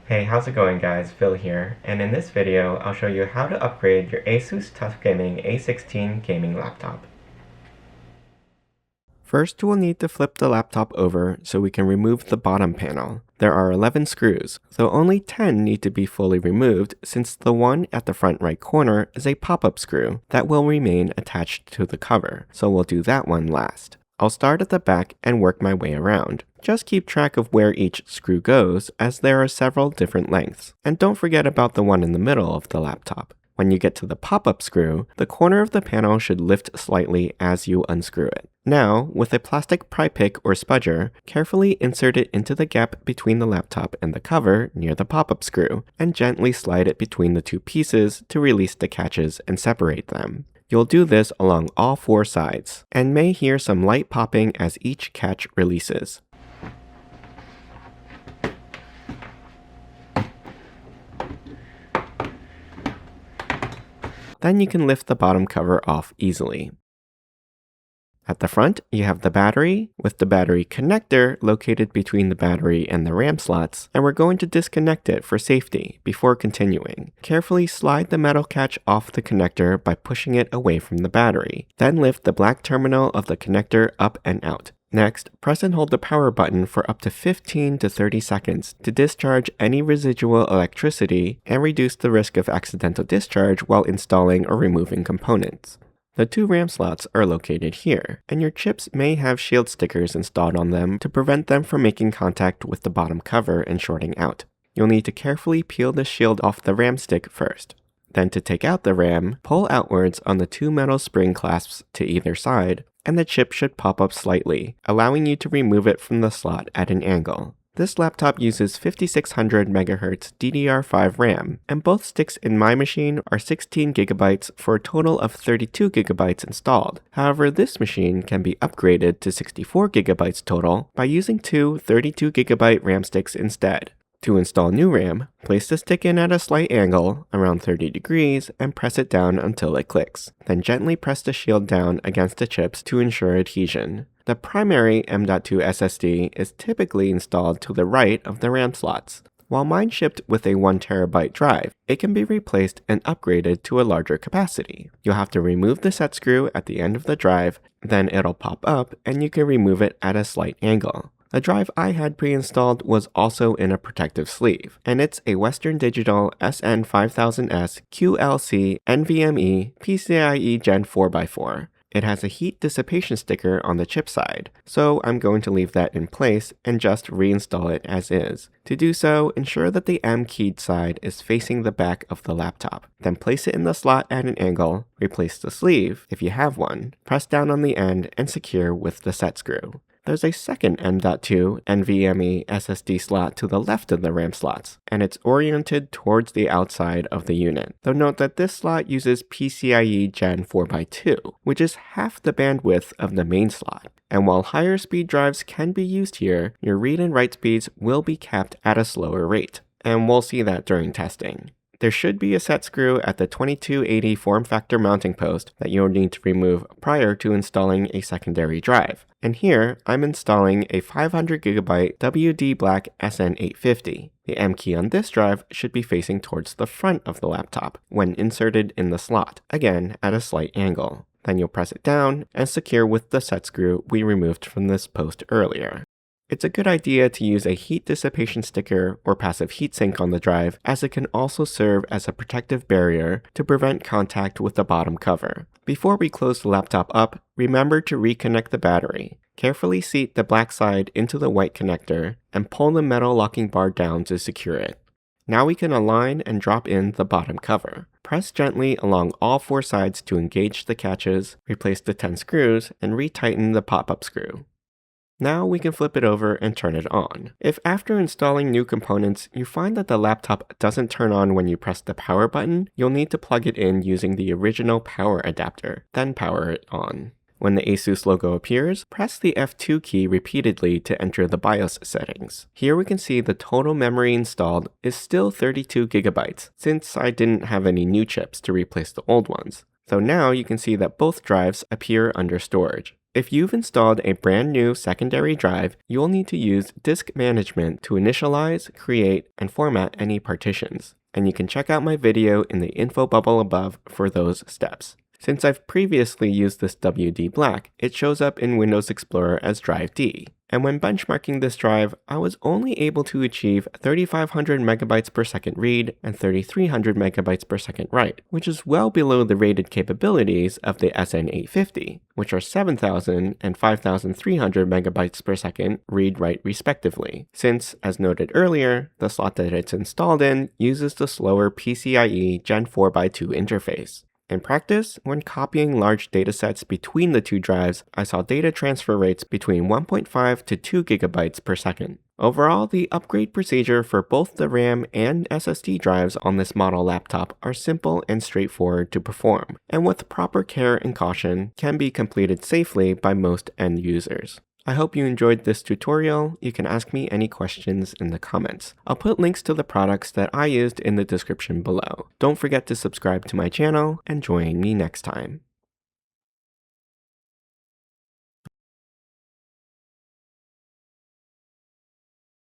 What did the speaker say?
Hey, how's it going guys? Phil here, and in this video I'll show you how to upgrade your ASUS TUF Gaming A16 gaming laptop. First, we'll need to flip the laptop over so we can remove the bottom panel. There are 11 screws, though only 10 need to be fully removed since the one at the front right corner is a pop-up screw that will remain attached to the cover, so we'll do that one last. I'll start at the back and work my way around. Just keep track of where each screw goes as there are several different lengths. And don't forget about the one in the middle of the laptop. When you get to the pop-up screw, the corner of the panel should lift slightly as you unscrew it. Now, with a plastic pry pick or spudger, carefully insert it into the gap between the laptop and the cover near the pop-up screw, and gently slide it between the two pieces to release the catches and separate them. You'll do this along all four sides, and may hear some light popping as each catch releases. Then you can lift the bottom cover off easily. At the front, you have the battery, with the battery connector located between the battery and the RAM slots, and we're going to disconnect it for safety before continuing. Carefully slide the metal catch off the connector by pushing it away from the battery. Then lift the black terminal of the connector up and out. Next, press and hold the power button for up to 15 to 30 seconds to discharge any residual electricity and reduce the risk of accidental discharge while installing or removing components. The two RAM slots are located here, and your chips may have shield stickers installed on them to prevent them from making contact with the bottom cover and shorting out. You'll need to carefully peel the shield off the RAM stick first. Then to take out the RAM, pull outwards on the two metal spring clasps to either side, and the chip should pop up slightly, allowing you to remove it from the slot at an angle. This laptop uses 5600 MHz DDR5 RAM, and both sticks in my machine are 16 GB for a total of 32 GB installed. However, this machine can be upgraded to 64 GB total by using two 32 GB RAM sticks instead. To install new RAM, place the stick in at a slight angle, around 30 degrees, and press it down until it clicks. Then gently press the shield down against the chips to ensure adhesion. The primary M.2 SSD is typically installed to the right of the RAM slots. While mine shipped with a 1TB drive, it can be replaced and upgraded to a larger capacity. You'll have to remove the set screw at the end of the drive, then it'll pop up and you can remove it at a slight angle. The drive I had pre-installed was also in a protective sleeve, and it's a Western Digital SN5000S QLC NVMe PCIe Gen 4x4. It has a heat dissipation sticker on the chip side, so I'm going to leave that in place and just reinstall it as is. To do so, ensure that the M-keyed side is facing the back of the laptop. Then place it in the slot at an angle, replace the sleeve, if you have one, press down on the end, and secure with the set screw. There's a second M.2 NVMe SSD slot to the left of the RAM slots, and it's oriented towards the outside of the unit. Though note that this slot uses PCIe Gen 4x2, which is half the bandwidth of the main slot. And while higher speed drives can be used here, your read and write speeds will be capped at a slower rate, and we'll see that during testing. There should be a set screw at the 2280 form factor mounting post that you'll need to remove prior to installing a secondary drive. And here, I'm installing a 500GB WD Black SN850. The M key on this drive should be facing towards the front of the laptop when inserted in the slot, again at a slight angle. Then you'll press it down and secure with the set screw we removed from this post earlier. It's a good idea to use a heat dissipation sticker or passive heatsink on the drive, as it can also serve as a protective barrier to prevent contact with the bottom cover. Before we close the laptop up, remember to reconnect the battery. Carefully seat the black side into the white connector and pull the metal locking bar down to secure it. Now we can align and drop in the bottom cover. Press gently along all four sides to engage the catches, replace the 10 screws, and retighten the pop-up screw. Now we can flip it over and turn it on. If after installing new components, you find that the laptop doesn't turn on when you press the power button, you'll need to plug it in using the original power adapter, then power it on. When the ASUS logo appears, press the F2 key repeatedly to enter the BIOS settings. Here we can see the total memory installed is still 32 GB, since I didn't have any new chips to replace the old ones. So now you can see that both drives appear under storage. If you've installed a brand new secondary drive, you will need to use disk management to initialize, create, and format any partitions. And you can check out my video in the info bubble above for those steps. Since I've previously used this WD Black, it shows up in Windows Explorer as Drive D. And when benchmarking this drive, I was only able to achieve 3,500 megabytes per second read and 3,300 megabytes per second write, which is well below the rated capabilities of the SN850, which are 7,000 and 5,300 megabytes per second read-write respectively, since, as noted earlier, the slot that it's installed in uses the slower PCIe Gen 4x2 interface. In practice, when copying large datasets between the two drives, I saw data transfer rates between 1.5 to 2 gigabytes per second. Overall, the upgrade procedure for both the RAM and SSD drives on this model laptop are simple and straightforward to perform, and with proper care and caution, can be completed safely by most end users. I hope you enjoyed this tutorial. You can ask me any questions in the comments. I'll put links to the products that I used in the description below. Don't forget to subscribe to my channel and join me next time.